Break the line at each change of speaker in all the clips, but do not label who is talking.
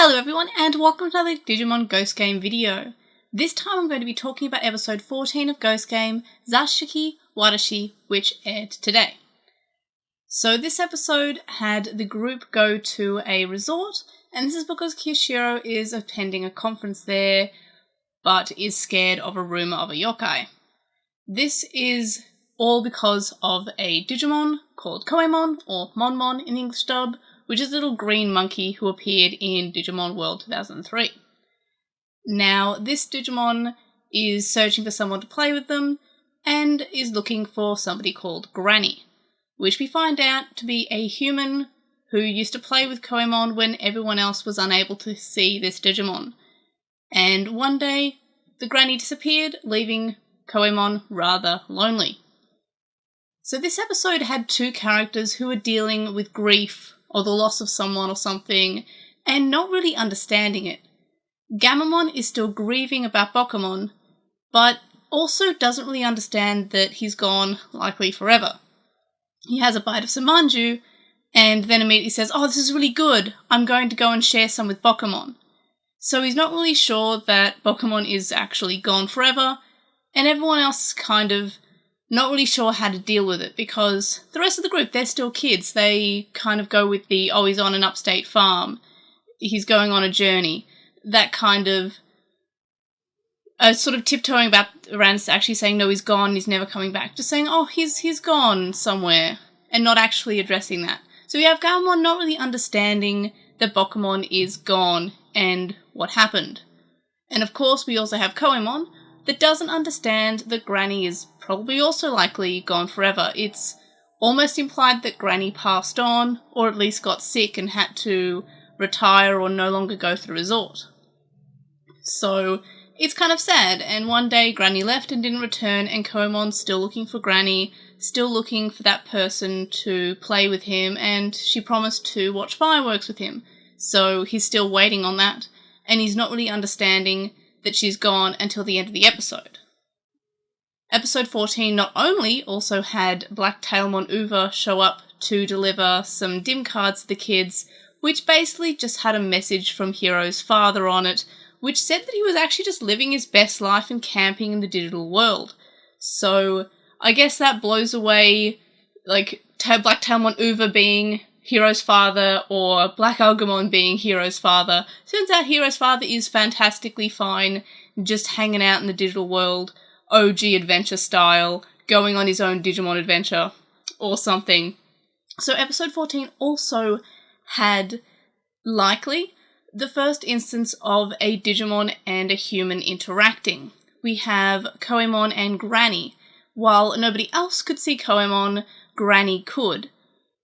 Hello everyone and welcome to another Digimon Ghost Game video. This time I'm going to be talking about episode 14 of Ghost Game, Zashiki Watashi, which aired today. So this episode had the group go to a resort, and this is because Hiro is attending a conference there, but is scared of a rumour of a yokai. This is all because of a Digimon called Koemon, or Monmon in the English dub, which is a little green monkey who appeared in Digimon World 2003. Now, this Digimon is searching for someone to play with them, and is looking for somebody called Granny, which we find out to be a human who used to play with Koemon when everyone else was unable to see this Digimon. And one day, the Granny disappeared, leaving Koemon rather lonely. So this episode had two characters who were dealing with grief or the loss of someone or something, and not really understanding it. Gamamon is still grieving about Bokomon, but also doesn't really understand that he's gone, likely forever. He has a bite of some manju, and then immediately says, "Oh, this is really good, I'm going to go and share some with Bokomon." So he's not really sure that Bokomon is actually gone forever, and everyone else is kind of not really sure how to deal with it, because the rest of the group, they're still kids. They kind of go with the, oh, he's on an upstate farm, he's going on a journey, that kind of sort of tiptoeing around actually saying, no, he's gone, he's never coming back. Just saying, oh, he's gone somewhere, and not actually addressing that. So we have Gamamon not really understanding that Bokomon is gone and what happened. And of course, we also have Koemon, that doesn't understand that Granny is probably also likely gone forever. It's almost implied that Granny passed on, or at least got sick and had to retire or no longer go to the resort. So it's kind of sad, and one day Granny left and didn't return, and Koemon's still looking for Granny, still looking for that person to play with him, and she promised to watch fireworks with him. So he's still waiting on that, and he's not really understanding that she's gone until the end of the episode. Episode 14 not only also had Blacktailmon Uver show up to deliver some dim cards to the kids, which basically just had a message from Hiro's father on it, which said that he was actually just living his best life and camping in the digital world. So I guess that blows away, like, Blacktailmon Uver being Hiro's father, or Black Agumon being Hiro's father. Turns out Hiro's father is fantastically fine, just hanging out in the digital world, OG adventure style, going on his own Digimon adventure, or something. So episode 14 also had, likely, the first instance of a Digimon and a human interacting. We have Koemon and Granny. While nobody else could see Koemon, Granny could.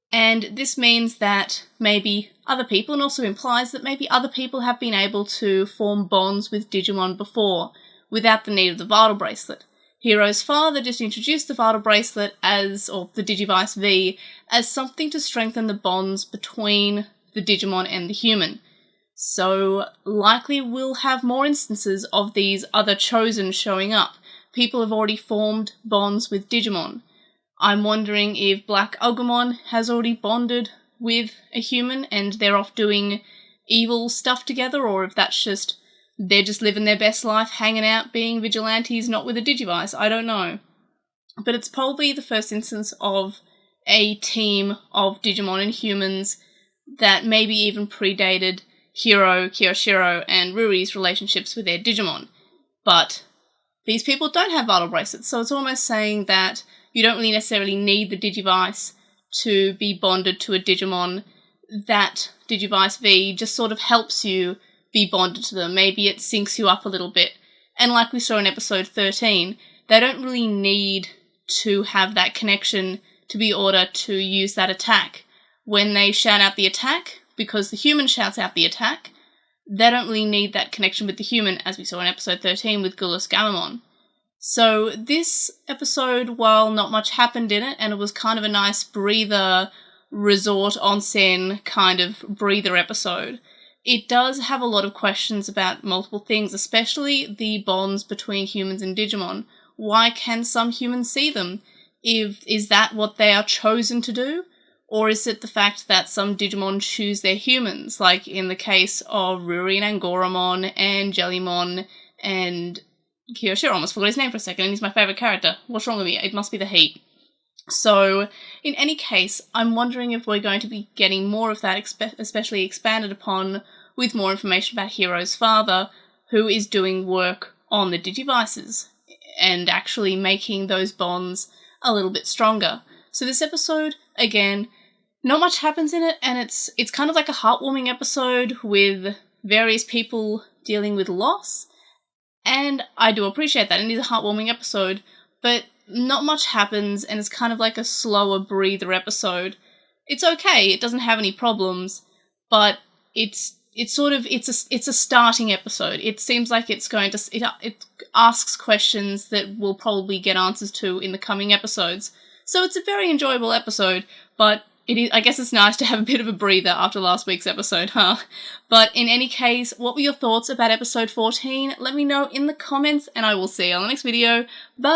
And this means that maybe other people, and also implies that maybe other people have been able to form bonds with Digimon before, without the need of the Vital Bracelet. Hiro's father just introduced the Vital Bracelet or the Digivice V, as something to strengthen the bonds between the Digimon and the human. So likely we'll have more instances of these other chosen showing up. People have already formed bonds with Digimon. I'm wondering if Black Agumon has already bonded with a human and they're off doing evil stuff together, or if that's just, they're just living their best life, hanging out, being vigilantes, not with a Digivice. I don't know. But it's probably the first instance of a team of Digimon and humans that maybe even predated Hiro, Kiyoshiro, and Ruri's relationships with their Digimon. But these people don't have Vital Bracelets, so it's almost saying that you don't really necessarily need the Digivice to be bonded to a Digimon. That Digivice V just sort of helps you be bonded to them. Maybe it syncs you up a little bit. And like we saw in episode 13, they don't really need to have that connection to be order to use that attack. When they shout out the attack, because the human shouts out the attack, they don't really need that connection with the human, as we saw in episode 13 with Gullus Gamamon. So this episode, while not much happened in it, and it was kind of a nice breather, resort onsen kind of breather episode, it does have a lot of questions about multiple things, especially the bonds between humans and Digimon. Why can some humans see them? Is that what they are chosen to do? Or is it the fact that some Digimon choose their humans, like in the case of Ruri and Angoramon and Jellymon and Kiyoshiro? I almost forgot his name for a second, and he's my favourite character. What's wrong with me? It must be the heat. So, in any case, I'm wondering if we're going to be getting more of that, especially expanded upon with more information about Hiro's father, who is doing work on the Digivices and actually making those bonds a little bit stronger. So this episode, again, not much happens in it, and it's kind of like a heartwarming episode with various people dealing with loss, and I do appreciate that. It is a heartwarming episode, but not much happens, and it's kind of like a slower breather episode. It's okay, it doesn't have any problems, but it's a starting episode. It seems like it's going to it asks questions that we'll probably get answers to in the coming episodes. So it's a very enjoyable episode, but I guess it's nice to have a bit of a breather after last week's episode, huh? But in any case, what were your thoughts about episode 14? Let me know in the comments, and I will see you on the next video. Bye!